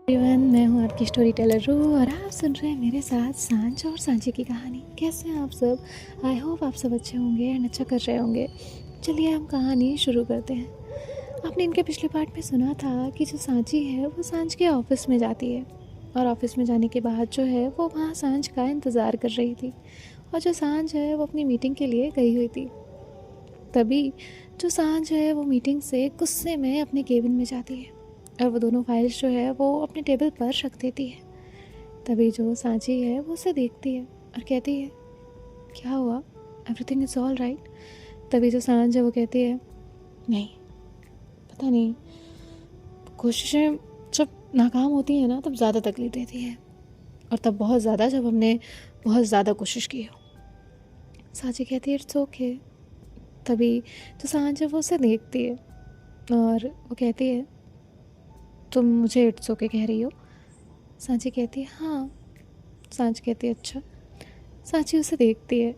Everyone, मैं हूँ आपकी स्टोरी टेलर रू और आप सुन रहे हैं मेरे साथ सांझ और सांझे की कहानी। कैसे हैं आप सब? आई होप आप सब अच्छे होंगे एंड अच्छा कर रहे होंगे। चलिए हम कहानी शुरू करते हैं। आपने इनके पिछले पार्ट में सुना था कि जो सांझी है वो सांझ के ऑफिस में जाती है और ऑफिस में जाने के बाद जो है वो वहाँ सांझ का इंतज़ार कर रही थी और जो सांझ है वो अपनी मीटिंग के लिए गई हुई थी। तभी जो सांझ है वो मीटिंग से गुस्से में अपने केबिन में जाती है और वो दोनों फाइल्स जो है वो अपने टेबल पर रख देती है। तभी जो सांची है वो उसे देखती है और कहती है, क्या हुआ? Everything is all right? तभी जो सांझ है वो कहती है, नहीं, पता नहीं, कोशिशें जब नाकाम होती हैं ना तब ज़्यादा तकलीफ देती है, और तब बहुत ज़्यादा जब हमने बहुत ज़्यादा कोशिश की हो। सांची कहती है, इट्स ओके। तभी जो सांझ है वो उसे देखती है और वो कहती है, तुम मुझे इट्स ओके कह रही हो? सांची कहती है, हाँ। सांझ कहती है, अच्छा। सांची उसे देखती है।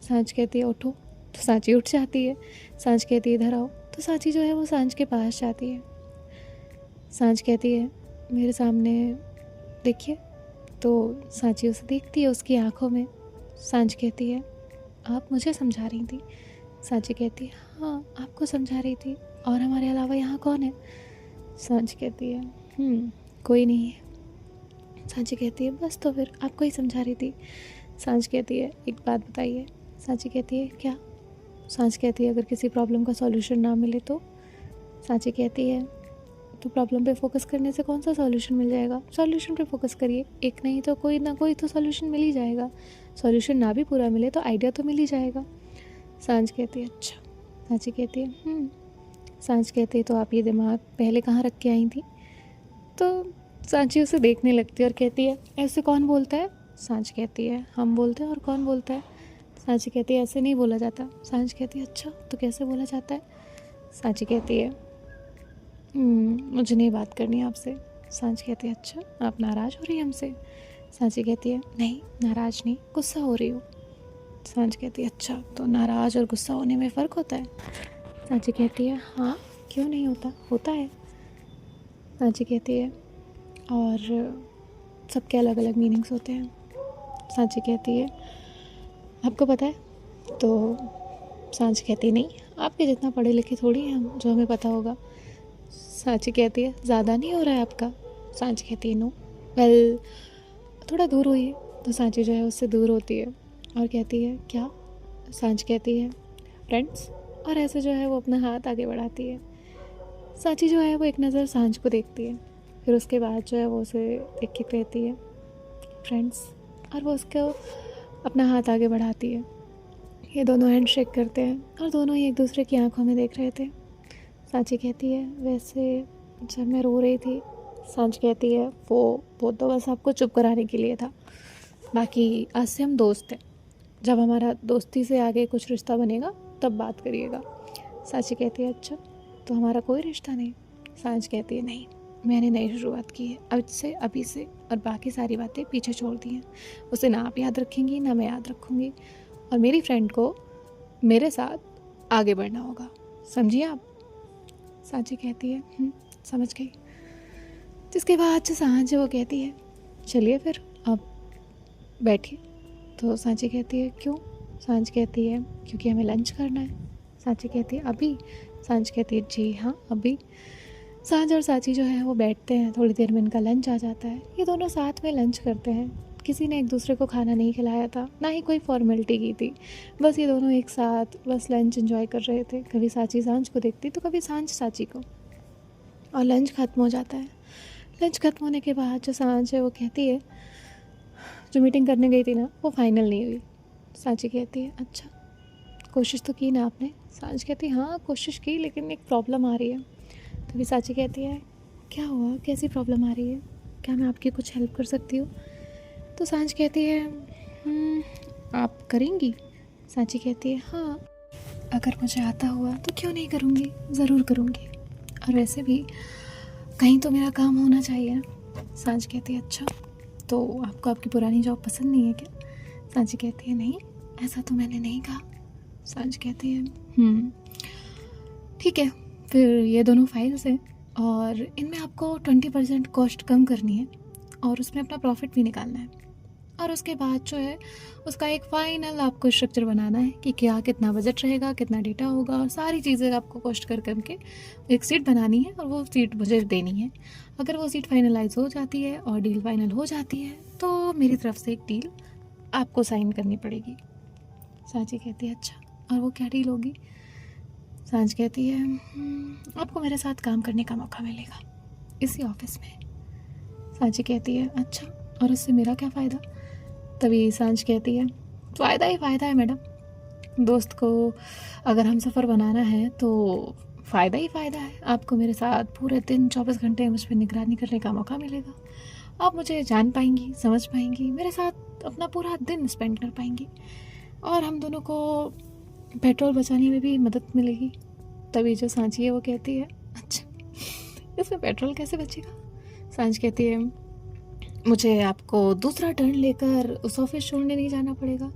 सांझ कहती है, उठो। तो सांची उठ जाती है। सांझ कहती है, इधर आओ। तो सांची जो है वो सांझ के पास जाती है। सांझ कहती है, मेरे सामने देखिए। तो सांची उसे देखती है उसकी आंखों में। सांझ कहती है, आप मुझे समझा रही थी? सांची कहती है, हाँ, आपको समझा रही थी। और हमारे अलावा यहाँ कौन है? सांझ कहती है, कोई नहीं है। सांची कहती है, बस तो फिर आपको ही समझा रही थी। सांझ कहती है, एक बात बताइए। सांची कहती है, क्या? सांझ कहती है, अगर किसी प्रॉब्लम का सॉल्यूशन ना मिले तो? सांची कहती है, तो प्रॉब्लम पे फोकस करने से कौन सा सॉल्यूशन मिल जाएगा? सॉल्यूशन पे फोकस करिए, एक नहीं तो कोई ना कोई तो सॉल्यूशन मिल ही जाएगा। सॉल्यूशन ना भी पूरा मिले तो आइडिया तो मिल ही जाएगा। सांझ कहती है, अच्छा। सांची कहती है, सांझ कहती है, तो आप ये दिमाग पहले कहाँ रख के आई थी? तो सांची उसे देखने लगती है और कहती है, ऐसे कौन बोलता है? सांझ कहती है, हम बोलते हैं, और कौन बोलता है? सांची कहती है, ऐसे नहीं बोला जाता। सांझ कहती है, अच्छा, तो कैसे बोला जाता है? सांची कहती है, मुझे नहीं बात करनी आपसे। सांझ कहती है, अच्छा, आप नाराज़ हो रही हैं हमसे? सांची कहती है, नहीं, नाराज़ नहीं, गुस्सा हो रही हूँ। सांझ कहती है, अच्छा, तो नाराज़ और गुस्सा होने में फ़र्क होता है? सांची कहती है, हाँ, क्यों नहीं होता? होता है। सांची कहती है, और सबके अलग अलग मीनिंग्स होते हैं। सांची कहती है, आपको पता है? तो सांची कहती है, नहीं, आपके जितना पढ़े लिखे थोड़ी हैं हम जो हमें पता होगा। सांची कहती है, ज़्यादा नहीं हो रहा है आपका? सांची कहती है, नो। वेल, थोड़ा दूर हुई। तो सांची जो है उससे दूर होती है और कहती है, क्या? सांच कहती है, फ्रेंड्स। और ऐसे जो है वो अपना हाथ आगे बढ़ाती है। सांची जो है वो एक नज़र सांझ को देखती है, फिर उसके बाद जो है वो उसे देख के कहती है, फ्रेंड्स। और वो उसको अपना हाथ आगे बढ़ाती है। ये दोनों हैंड शेक करते हैं और दोनों ही एक दूसरे की आंखों में देख रहे थे। सांची कहती है, वैसे जब मैं रो रही थी। सांच कहती है, वो तो बस आपको चुप कराने के लिए था, बाकी आज से हम दोस्त हैं। जब हमारा दोस्ती से आगे कुछ रिश्ता बनेगा तब बात करिएगा। सांची कहती है, अच्छा, तो हमारा कोई रिश्ता नहीं? सांच कहती है, नहीं, मैंने नई शुरुआत की है अब से, अभी से, और बाकी सारी बातें पीछे छोड़ दी हैं। उसे ना आप याद रखेंगी ना मैं याद रखूँगी, और मेरी फ्रेंड को मेरे साथ आगे बढ़ना होगा, समझिए आप? सांची कहती है, समझ गई। जिसके बाद जो सांझ है वो कहती है, चलिए फिर अब बैठिए। तो सांची कहती है, क्यों? सांझ कहती है, क्योंकि हमें लंच करना है। सांची कहती है, अभी? सांझ कहती है, जी हाँ, अभी। सांझ और सांची जो है वो बैठते हैं, थोड़ी देर में इनका लंच आ जाता है। ये दोनों साथ में लंच करते हैं। किसी ने एक दूसरे को खाना नहीं खिलाया था, ना ही कोई फॉर्मेलिटी की थी, बस ये दोनों एक साथ बस लंच एंजॉय कर रहे थे। कभी सांची सांझ को देखती तो कभी सांझ सांची को। और लंच ख़त्म हो जाता है। लंच ख़त्म होने के बाद जो सांझ है वो कहती है, जो मीटिंग करने गई थी ना वो फाइनल नहीं हुई। सांची कहती है, अच्छा, कोशिश तो की ना आपने? सांझ कहती है, हाँ, कोशिश की, लेकिन एक प्रॉब्लम आ रही है। तभी सांची कहती है, क्या हुआ? कैसी प्रॉब्लम आ रही है? क्या मैं आपकी कुछ हेल्प कर सकती हूँ? तो सांझ कहती है, आप करेंगी? सांची कहती है, हाँ, अगर मुझे आता हुआ तो क्यों नहीं करूँगी, ज़रूर करूँगी, और वैसे भी कहीं तो मेरा काम होना चाहिए। सांझ कहती है, अच्छा, तो आपको आपकी पुरानी जॉब पसंद नहीं है क्या? सांची कहती है, नहीं, ऐसा तो मैंने नहीं कहा। सांझ कहती है, ठीक है, फिर ये दोनों फाइल्स हैं, और इनमें आपको 20% कॉस्ट कम करनी है और उसमें अपना प्रॉफिट भी निकालना है। और उसके बाद जो है उसका एक फ़ाइनल आपको स्ट्रक्चर बनाना है कि क्या कितना बजट रहेगा, कितना डेटा होगा, और सारी चीज़ें आपको कॉस्ट कर करके एक सीट बनानी है और वो सीट मुझे देनी है। अगर वो सीट फाइनलाइज हो जाती है और डील फाइनल हो जाती है तो मेरी तरफ से एक डील आपको साइन करनी पड़ेगी। सांची कहती है अच्छा, और वो क्या डील होगी? सांच कहती है आपको मेरे साथ काम करने का मौका मिलेगा इसी ऑफिस में। सांची कहती है अच्छा, और उससे मेरा क्या फ़ायदा? तभी सांच कहती है फ़ायदा ही फ़ायदा है मैडम, दोस्त को अगर हम सफ़र बनाना है तो फ़ायदा ही फ़ायदा है। आपको मेरे साथ पूरे दिन 24 घंटे मुझ पर निगरानी करने का मौका मिलेगा। आप मुझे जान पाएंगी, समझ पाएंगी, मेरे साथ अपना पूरा दिन स्पेंड कर पाएंगी, और हम दोनों को पेट्रोल बचाने में भी मदद मिलेगी। तभी जो सांची है वो कहती है अच्छा, इसमें पेट्रोल कैसे बचेगा? सांच कहती है मुझे आपको दूसरा टर्न लेकर उस ऑफिस छोड़ने नहीं जाना पड़ेगा,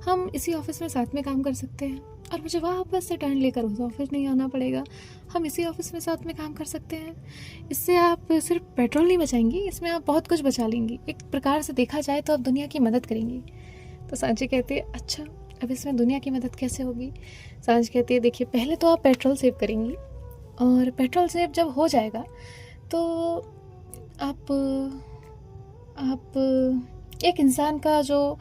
हम इसी ऑफिस में साथ में काम कर सकते हैं, और मुझे वापस से टर्न लेकर उस ऑफिस नहीं आना पड़ेगा, हम इसी ऑफिस में साथ में काम कर सकते हैं। इससे आप सिर्फ पेट्रोल नहीं बचाएंगी, इसमें आप बहुत कुछ बचा लेंगी। एक प्रकार से देखा जाए तो आप दुनिया की मदद करेंगी। तो सांची कहती है अच्छा, अब इसमें दुनिया की मदद कैसे होगी? सांच कहती है देखिए, पहले तो आप पेट्रोल सेव करेंगी, और पेट्रोल सेव जब हो जाएगा तो आप एक इंसान का जो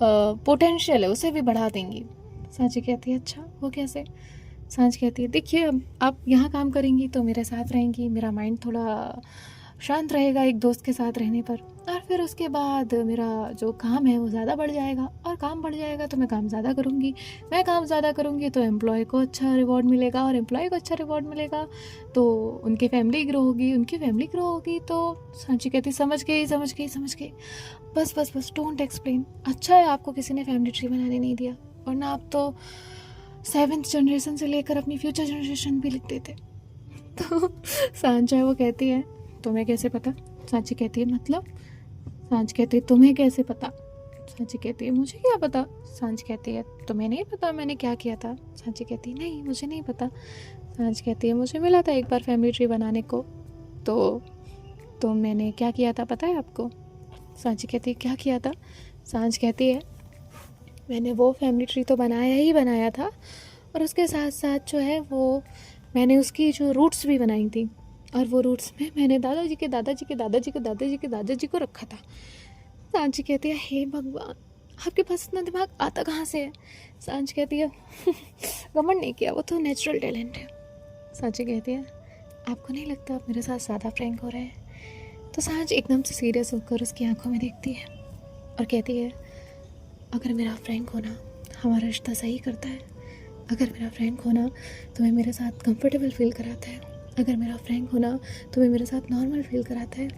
पोटेंशियल है उसे भी बढ़ा देंगी। सांची कहती है अच्छा, वो कैसे? सांच कहती है देखिए, अब आप यहाँ काम करेंगी तो मेरे साथ रहेंगी, मेरा माइंड थोड़ा शांत रहेगा एक दोस्त के साथ रहने पर, और फिर उसके बाद मेरा जो काम है वो ज़्यादा बढ़ जाएगा, और काम बढ़ जाएगा तो मैं काम ज़्यादा करूँगी, मैं काम ज़्यादा करूँगी तो एम्प्लॉय को अच्छा रिवॉर्ड मिलेगा, और एम्प्लॉय को अच्छा रिवॉर्ड मिलेगा तो उनकी फैमिली ग्रो होगी, उनकी फैमिली ग्रो होगी तो। सांची कहती समझ गई, बस डोंट एक्सप्लेन। अच्छा है आपको किसी ने फैमिली ट्री बनाने नहीं दिया, वरना आप तो 7th जनरेशन से लेकर अपनी फ्यूचर जनरेशन भी लिख देते। तो सांच है वो कहती है तुम्हें कैसे पता? सांची कहती है मतलब? सांच कहती है तुम्हें कैसे पता? सांची कहती है मुझे क्या पता? सांच कहती है तुम्हें नहीं पता मैंने क्या किया था? सांची कहती है नहीं, मुझे नहीं पता। सांच कहती है मुझे मिला था एक बार फैमिली ट्री बनाने को, तो मैंने क्या किया था पता है आपको? सांची कहती है क्या किया था? सांच कहती है मैंने वो फैमिली ट्री तो बनाया ही बनाया था, और उसके साथ साथ जो है वो मैंने उसकी जो रूट्स भी बनाई थी, और वो रूट्स में मैंने दादाजी के दादाजी के दादाजी के दादाजी के दादाजी को रखा था। सांची कहती है हे भगवान, आपके पास इतना दिमाग आता कहाँ से है? सांच कहती है घमंड नहीं किया, वो तो नेचुरल टैलेंट है। सांची कहती है आपको नहीं लगता आप मेरे साथ ज़्यादा फ्रैंक हो रहे हैं? तो सांच एकदम से सीरियस होकर उसकी आंखों में देखती है और कहती है अगर मेरा फ्रैंक होना हमारा रिश्ता सही करता है, अगर मेरा फ्रैंक होना तुम्हें मेरे साथ कंफर्टेबल फील कराता है, अगर मेरा फ्रैंक होना तुम्हें मेरे साथ नॉर्मल फील कराता है,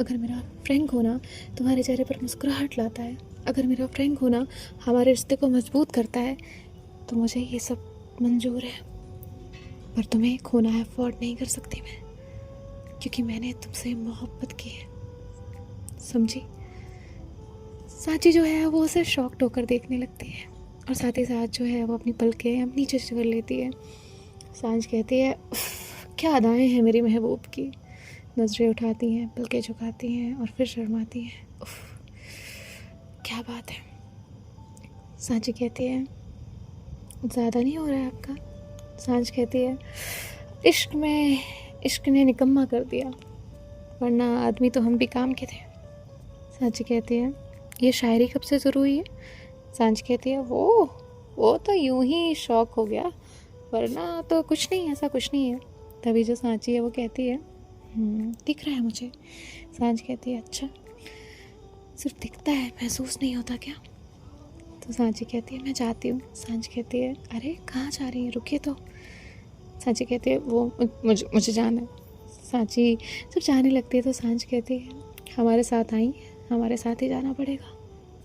अगर मेरा फ्रैंक होना तुम्हारे चेहरे पर मुस्कुराहट लाता है, अगर मेरा फ्रैंक होना हमारे रिश्ते को मजबूत करता है, तो मुझे ये सब मंजूर है। पर तुम्हें खोना अफोर्ड नहीं कर सकती मैं, क्योंकि मैंने तुमसे मोहब्बत की है, समझी? सांची जो है वो उसे शॉक्ड होकर देखने लगती है, और साथ ही साथ जो है वो अपनी पलकें अपनी नीचे कर लेती है। सांच कहती है क्या अदाएं हैं मेरी महबूब की। नज़रें उठाती हैं, पलकें झुकाती हैं और फिर शर्माती हैं। क्या बात है। सांची कहती है ज़्यादा नहीं हो रहा है आपका? सांच कहती है इश्क ने निकम्मा कर दिया, वरना आदमी तो हम भी काम के थे। सांची कहती है ये शायरी कब से शुरू हुई है? सांच कहती है वो तो यूं ही शौक हो गया, वरना तो कुछ नहीं, ऐसा कुछ नहीं है। तभी जो सांची है वो कहती है दिख रहा है मुझे। सांच कहती है अच्छा, सिर्फ दिखता है, महसूस नहीं होता क्या? तो सांची कहती है मैं जाती हूँ। सांच कहती है अरे कहाँ जा रही है, रुकिए तो। सांची कहती है वो मुझे जाना है। सांची जब जाने लगती है तो सांच कहती है हमारे साथ आई, हमारे साथ ही जाना पड़ेगा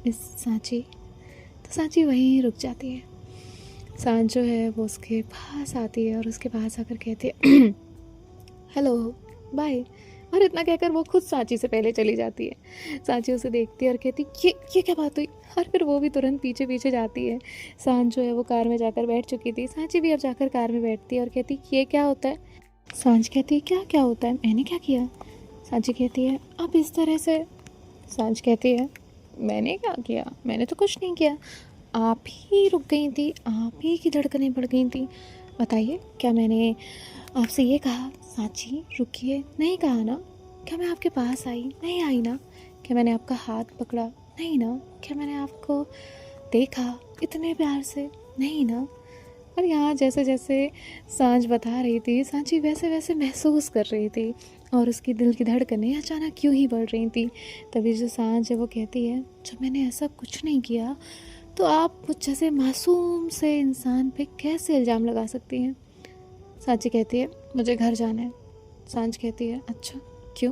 इस सांची। तो सांची वहीं रुक जाती है। सांच जो है वो उसके पास आती है और उसके पास आकर कहती है हेलो बाय, और इतना कहकर वो खुद सांची से पहले चली जाती है। सांची उसे देखती है और कहती ये क्या बात हुई, और फिर वो भी तुरंत पीछे पीछे जाती है। सांच जो है वो कार में जाकर बैठ चुकी थी। सांची भी अब जाकर कार में बैठती है और कहती ये क्या होता है? सांझ कहती है क्या क्या होता है, मैंने क्या किया? सांझी कहती है आप इस तरह से। सांझ कहती है मैंने क्या किया, मैंने तो कुछ नहीं किया, आप ही रुक गई थी, आप ही की धड़कनें बढ़ गई थी। बताइए क्या मैंने आपसे ये कहा सांची रुकिए, नहीं कहा ना? क्या मैं आपके पास आई, नहीं आई ना? क्या मैंने आपका हाथ पकड़ा, नहीं ना? क्या मैंने आपको देखा इतने प्यार से, नहीं ना? और यहाँ जैसे जैसे सांझ बता रही थी, सांची वैसे वैसे महसूस कर रही थी और उसकी दिल की धड़कनें अचानक क्यों ही बढ़ रही थी। तभी जो सांझ है वो कहती है जब मैंने ऐसा कुछ नहीं किया तो आप मुझ जैसे मासूम से इंसान पे कैसे इल्ज़ाम लगा सकती हैं? सांची कहती है मुझे घर जाना है। सांझ कहती है अच्छा क्यों,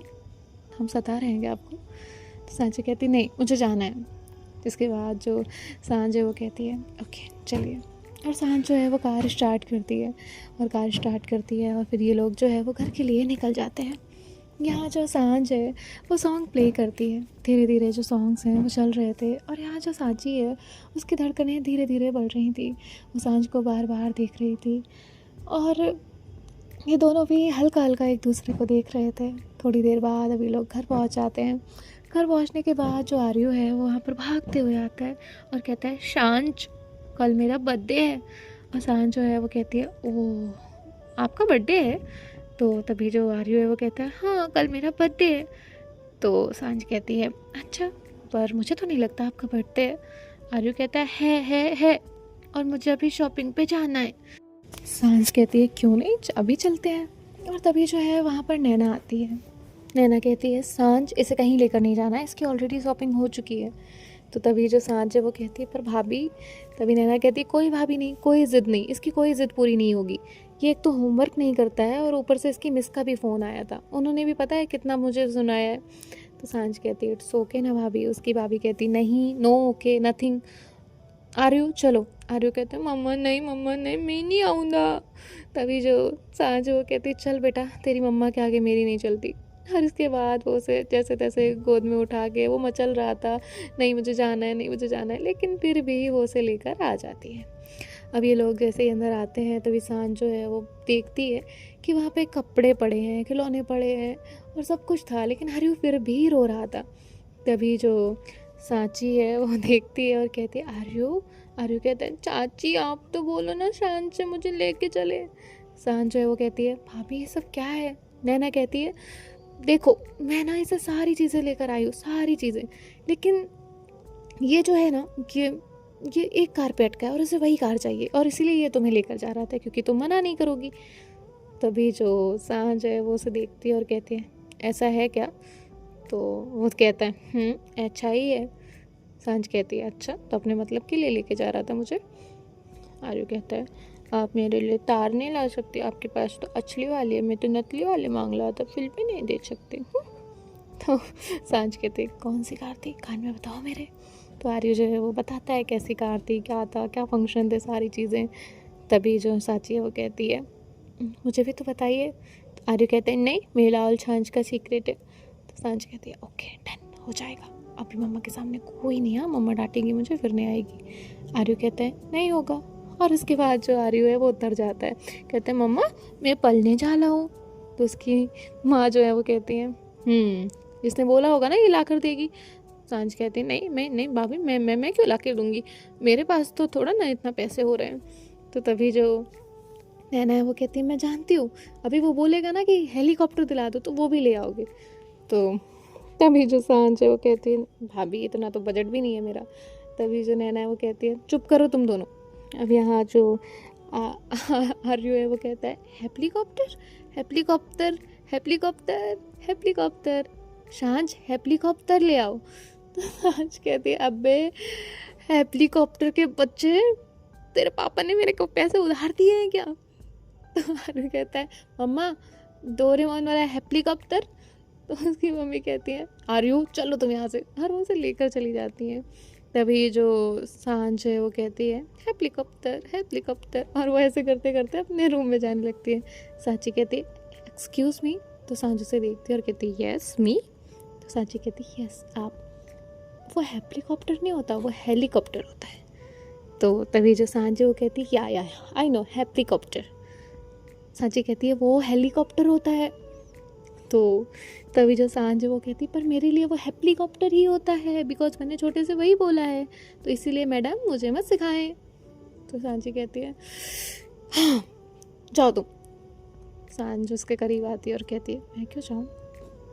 हम सता रहे हैं क्या आपको? तो सांची कहती नहीं मुझे जाना है। जिसके बाद जो सांझ है वो कहती है ओके चलिए। और सांझ जो है वो कार स्टार्ट करती है और फिर ये लोग जो है वो घर के लिए निकल जाते हैं। यहाँ जो सांझ है वो सॉन्ग प्ले करती है, धीरे धीरे जो सॉन्ग्स हैं वो चल रहे थे और यहाँ जो सांची है उसकी धड़कनें धीरे धीरे बढ़ रही थी। वो सांझ को बार बार देख रही थी और ये दोनों भी हल्का हल्का एक दूसरे को देख रहे थे। थोड़ी देर बाद अभी लोग घर पहुँच जाते हैं। घर पहुँचने के बाद जो आर्यो है वो वहाँ पर भागते हुए आता है और कहता है सांझ कल मेरा बर्थडे है। और सांझ जो है वो कहती है ओह आपका बर्थडे है? तो तभी जो आर्यो है वो कहता है हाँ कल मेरा बर्थडे है। तो सांझ कहती है अच्छा पर मुझे तो नहीं लगता आपका बर्थडे है। आर्यो कहता है और मुझे अभी शॉपिंग पे जाना है। सांझ कहती है क्यों नहीं अभी चलते हैं। और तभी जो है वहाँ पर नैना आती है। नैना कहती है सांझ इसे कहीं लेकर नहीं जाना है, इसकी ऑलरेडी शॉपिंग हो चुकी है। तो तभी जो सांझ है वो कहती है पर भाभी। तभी नैना कहती है कोई भाभी नहीं, कोई ज़िद नहीं, इसकी कोई ज़िद पूरी नहीं होगी। ये एक तो होमवर्क नहीं करता है और ऊपर से इसकी मिस का भी फ़ोन आया था, उन्होंने भी पता है कितना मुझे सुनाया है। तो सांझ कहती है इट्स ओके ना भाभी। उसकी भाभी कहती नहीं नो ओके नथिंग, आर्यू चलो। आर्यू कहते हैं मम्मा नहीं मैं नहीं आऊँगा। तभी जो सांझ वो कहती चल बेटा तेरी मम्मा के आगे मेरी नहीं चलती। और इसके बाद वो उसे जैसे तैसे गोद में उठा के वो मचल रहा था नहीं मुझे जाना है, नहीं मुझे जाना है, लेकिन फिर भी वो उसे लेकर आ जाती है। अब ये लोग जैसे ही अंदर आते हैं तभी सांझ जो है वो देखती है कि वहाँ पे कपड़े पड़े हैं, खिलौने पड़े हैं और सब कुछ था, लेकिन आर्यू फिर भी रो रहा था। तभी जो सांची है वो देखती है और कहती है आर्यू। आर्यू कहते हैं चाची आप तो बोलो ना सांझ से मुझे लेके चले। सांझ जो है वो कहती है भाभी ये सब क्या है? नैना कहती है देखो मैं ना इसे सारी चीज़ें लेकर आई हूँ, सारी चीज़ें, लेकिन ये जो है ना ये एक कार पे अटका है और उसे वही कार चाहिए और इसीलिए ये तुम्हें लेकर जा रहा था क्योंकि तुम मना नहीं करोगी। तभी जो सांझ है वो उसे देखती है और कहती है ऐसा है क्या? तो वो कहता है अच्छा ही है। सांझ कहती है अच्छा तो अपने मतलब के लिए लेके जा रहा था मुझे। आर्यू कहता है आप मेरे लिए तार नहीं ला सकते, आपके पास तो अछली वाली है, मैं तो नकली वाले मांग रहा था, फिर भी नहीं दे सकते। तो सांझ कहते कौन सी कार थी, कान में बताओ मेरे। तो आर्यू जो है वो बताता है कैसी कार थी, क्या था, क्या फंक्शन थे, सारी चीज़ें। तभी जो सांची है वो कहती है मुझे भी तो बताइए। तो आर्यू कहते हैं नहीं मेरा और सांझ का सीक्रेट है। तो सांझ कहती है ओके डन हो जाएगा, अभी मम्मा के सामने कोई नहीं, हाँ मम्मा डांटेगी मुझे फिर नहीं आएगी। आर्यू कहते हैं नहीं होगा। और उसके बाद जो आर्यू है वो उतर जाता है, कहते हैं मम्मा मैं पलने जा रहा हूँ। तो उसकी माँ जो है वो कहती है जिसने बोला होगा ना ये ला कर देगी। सांझ कहती है नहीं मैं नहीं भाभी मैं क्यों ला के दूँगी, मेरे पास तो थोड़ा ना इतना पैसे हो रहे हैं। तो तभी जो नैना है वो कहती है मैं जानती हूँ, अभी वो बोलेगा ना कि हेलीकॉप्टर दिला दो तो वो भी ले आओगे। तो तभी जो सांझ है वो कहती है भाभी इतना तो बजट भी नहीं है मेरा। तभी जो नैना है वो कहती है चुप करो तुम दोनों। अब यहाँ जो आर्यू है वो कहता है हेलीकॉप्टर हेलीकॉप्टर हेलीकॉप्टर हेलीकॉप्टर, सांझ हेलीकॉप्टर ले आओ। तो सांझ कहती है अबे हेलीकॉप्टर के बच्चे, तेरे पापा ने मेरे को पैसे उधार दिए हैं क्या? तो आर्यू कहता है मम्मा डोरेमोन वाला हेलीकॉप्टर। तो उसकी मम्मी कहती है आर्यू चलो तुम यहाँ से, और वो उसे लेकर चली जाती हैं। तभी जो सांझ है वो कहती है हेलीकॉप्टर हेलीकॉप्टर, और वो ऐसे करते करते अपने रूम में जाने लगती है। सांची कहती है एक्सक्यूज़ मी। तो सांझ उसे देखती है और कहती है यस मी। तो सांची कहती है यस आप। वो हेलीकॉप्टर नहीं होता, वो हेलीकॉप्टर होता है। तो तभी जो सांझ है वो कहती है या आई नो हेलीकॉप्टर। सांची कहती है वो हेलीकॉप्टर होता है। तो तभी जो सांझ है वो कहती पर मेरे लिए वो हेलीकॉप्टर ही होता है, बिकॉज मैंने छोटे से वही बोला है, तो इसीलिए मैडम मुझे मत सिखाएं। तो सांची कहती है हाँ जाओ तुम। सांझ उसके करीब आती है और कहती है मैं क्यों जाऊँ,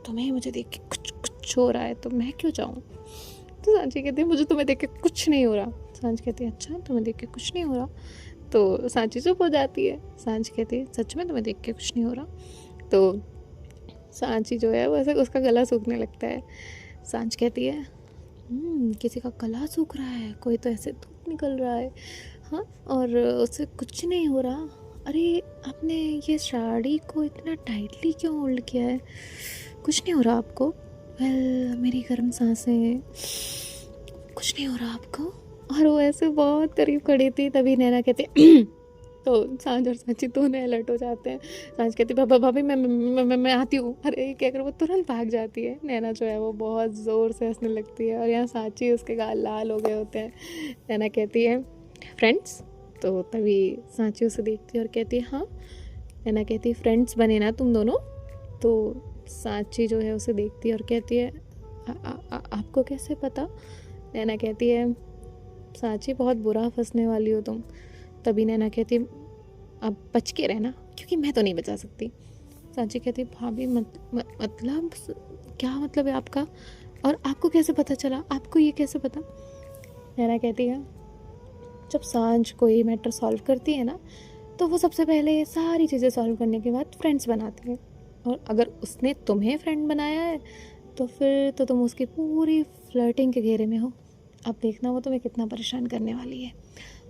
तुम्हें मुझे देख के कुछ कुछ हो रहा है तो मैं क्यों जाऊँ। तो सांची कहती है मुझे तुम्हें देख के कुछ नहीं हो रहा। सांझ कहती है अच्छा तुम्हें देख के कुछ नहीं हो रहा। तो सांची चुप हो जाती है। सांझ कहती है सच में तुम्हें देख के कुछ नहीं हो रहा। तो सांची जो है वो ऐसे उसका गला सूखने लगता है। सांझ कहती है किसी का गला सूख रहा है, कोई तो ऐसे धूप निकल रहा है हाँ, और उससे कुछ नहीं हो रहा। अरे आपने ये साड़ी को इतना टाइटली क्यों होल्ड किया है, कुछ नहीं हो रहा आपको। वेल मेरी गर्म सांसें, कुछ नहीं हो रहा आपको। और वो ऐसे बहुत करीब खड़ी थी। तभी नैना कहती तो सांझ और सांची दोनों अलर्ट हो जाते हैं। सांझ कहती है भाभी मैं आती हूँ। अरे क्या कर वो तुरंत भाग जाती है। नैना जो है वो बहुत ज़ोर से हंसने लगती है और यहाँ सांची उसके गाल लाल हो गए होते हैं। नैना कहती है फ्रेंड्स। तो तभी सांची उसे देखती है और कहती है हाँ। नैना कहती है फ्रेंड्स बने ना तुम दोनों। तो सांची जो है उसे देखती है और कहती है आपको कैसे पता। नैना कहती है सांची बहुत बुरा फंसने वाली हो तुम। तभी नैना कहती है अब बच के रहना, क्योंकि मैं तो नहीं बचा सकती। सांची कहती है भाभी मतलब क्या मतलब है आपका, और आपको कैसे पता चला, आपको ये कैसे पता। नैना कहती है जब सांझ कोई मैटर सॉल्व करती है ना, तो वो सबसे पहले सारी चीज़ें सॉल्व करने के बाद फ्रेंड्स बनाती है, और अगर उसने तुम्हें फ्रेंड बनाया है तो फिर तो तुम उसकी पूरी फ्लर्टिंग के घेरे में हो। अब देखना वो तुम्हें कितना परेशान करने वाली है।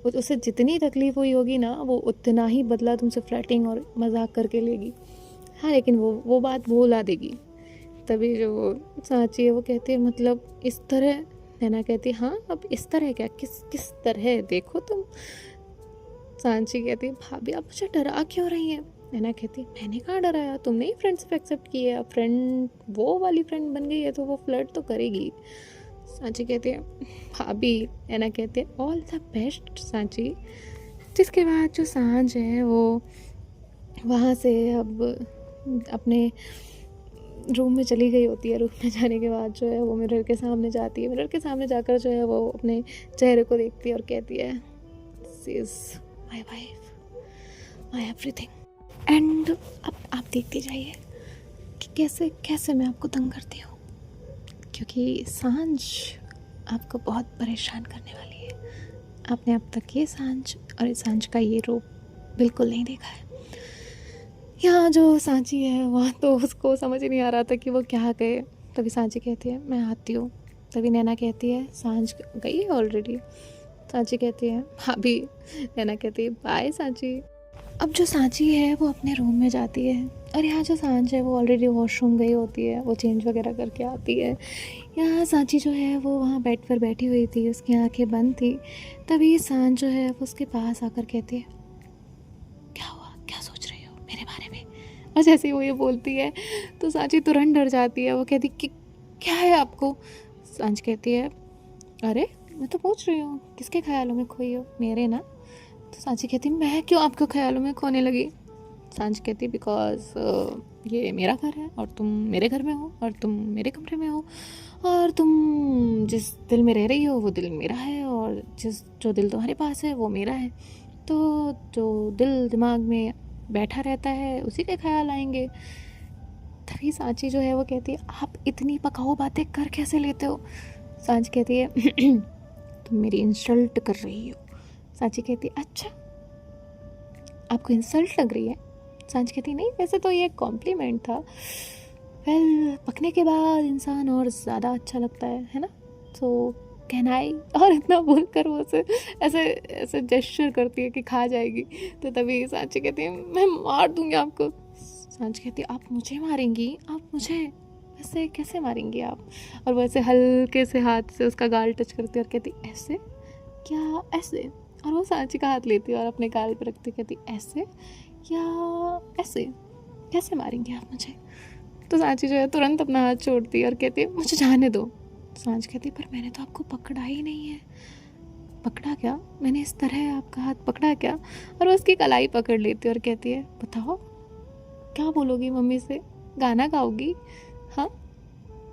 उसे जितनी तकलीफ़ हुई होगी ना, वो उतना ही बदला तुमसे फ्लर्टिंग और मजाक करके लेगी। हाँ लेकिन वो बात भूला देगी। तभी जो सांची है वो कहती है मतलब इस तरह। नैना कहती है हाँ अब इस तरह क्या, किस तरह देखो तुम। सांची कहती है भाभी आप मुझे डरा क्यों रही हैं। नैना कहती है मैंने कहाँ डराया, तुमने ही फ्रेंडशिप एक्सेप्ट की है। अब फ्रेंड वो वाली फ्रेंड बन गई है तो वो फ्लर्ट तो करेगी। सांची कहती है भाभी। नैना कहती है ऑल द बेस्ट सांची। जिसके बाद जो सांझ है वो वहाँ से अब अपने रूम में चली गई होती है। रूम में जाने के बाद जो है वो मिरर के सामने जाती है। मिरर के सामने जाकर जो है वो अपने चेहरे को देखती है और कहती है she is my wife, my everything. And अब आप देखते जाइए कि कैसे कैसे मैं आपको तंग करती हूँ, क्योंकि सांझ आपको बहुत परेशान करने वाली है। आपने अब तक ये सांझ और इस सांझ का ये रूप बिल्कुल नहीं देखा है। यहाँ जो सांची है वहाँ तो उसको समझ ही नहीं आ रहा था कि वो क्या कहे। तभी सांची कहती है मैं आती हूँ। तभी नैना कहती है सांझ गई है ऑलरेडी। सांची कहती है भाभी। नैना कहती है बाय सांची। अब जो सांची है वो अपने रूम में जाती है, और यहाँ जो सांझ है वो ऑलरेडी वॉशरूम गई होती है, वो चेंज वगैरह करके आती है। यहाँ सांची जो है वो वहाँ बेड पर बैठी हुई थी, उसकी आंखें बंद थी। तभी सांझ जो है वो उसके पास आकर कहती है क्या हुआ, क्या सोच रही हो मेरे बारे में। और जैसे ही वो ये बोलती है तो सांची तुरंत डर जाती है। वो कहती कि क्या है आपको। सांझ कहती है अरे मैं तो पूछ रही हूँ किसके ख्यालों में खोई हो, मेरे ना। तो सांची कहती मैं क्यों आपके ख्यालों में खोने लगी। सांझ कहती बिकॉज ये मेरा घर है और तुम मेरे घर में हो, और तुम मेरे कमरे में हो, और तुम जिस दिल में रह रही हो वो दिल मेरा है, और जो दिल तुम्हारे पास है वो मेरा है। तो जो दिल दिमाग में बैठा रहता है उसी के ख्याल आएंगे। तभी सांची जो है वो कहती है आप इतनी पकाऊ बातें कर कैसे लेते हो। सांझ कहती है तुम मेरी इंसल्ट कर रही हो। सांची कहती है अच्छा आपको इंसल्ट लग रही है। सांझ कहती नहीं वैसे तो ये कॉम्प्लीमेंट था। वेल पकने के बाद इंसान और ज़्यादा अच्छा लगता है ना। तो कैन आई। और इतना बोलकर वो ऐसे ऐसे जेस्चर करती है कि खा जाएगी। तो तभी सांची कहती है मैं मार दूंगी आपको। सांझ कहती है आप मुझे मारेंगी, आप मुझे ऐसे कैसे मारेंगी आप। और वो ऐसे हल्के से हाथ से उसका गाल टच करती है और कहती ऐसे क्या ऐसे। और वो सांची का हाथ लेती है और अपने गाल पर रखती कहती ऐसे या ऐसे, कैसे मारेंगे आप मुझे। तो सांची जो है तुरंत अपना हाथ छोड़ती है और कहती है मुझे जाने दो। सांझ कहती पर मैंने तो आपको पकड़ा ही नहीं है। पकड़ा क्या, मैंने इस तरह आपका हाथ पकड़ा क्या। और वो उसकी कलाई पकड़ लेती है और कहती है बताओ क्या बोलोगी मम्मी से, गाना गाओगी? हाँ।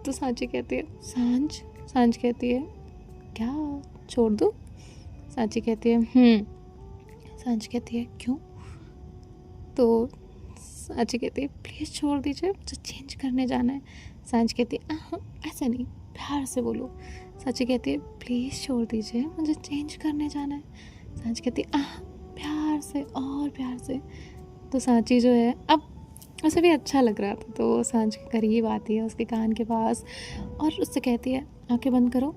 तो सांची कहती है सांझ। सांझ कहती है क्या छोड़ दूँ? सांची कहती है सांझ कहती है क्यों? तो सांची कहती है प्लीज़ छोड़ दीजिए, मुझे चेंज करने जाना है। सांझ कहती है ऐसा नहीं, प्यार से बोलो। सांची कहती है प्लीज़ छोड़ दीजिए, मुझे चेंज करने जाना है। सांझ कहती है प्यार से और प्यार से। तो सांची जो है, अब उसे भी अच्छा लग रहा था, तो सांझ के करीब आती है उसके कान के पास और उससे कहती है आंखें बंद करो।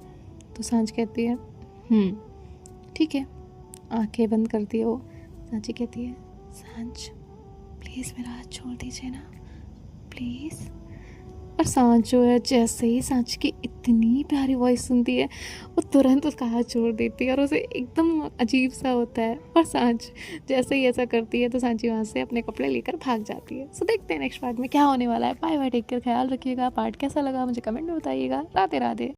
तो सांझ कहती है ठीक है। आंखें बंद करती है वो। सांची कहती है सांझ प्लीज़ मेरा हाथ छोड़ दीजिए ना, प्लीज़। और सांझ जो है, जैसे ही सांझ की इतनी प्यारी वॉइस सुनती है, वो तुरंत उसका हाथ छोड़ देती है और उसे एकदम अजीब सा होता है। और सांझ जैसे ही ऐसा करती है तो सांची वहाँ से अपने कपड़े लेकर भाग जाती है। सो देखते हैं नेक्स्ट पार्ट में क्या होने वाला है। बाय बाय, टेक केयर, ख्याल रखिएगा। पार्ट कैसा लगा मुझे कमेंट में बताइएगा। राधे राधे।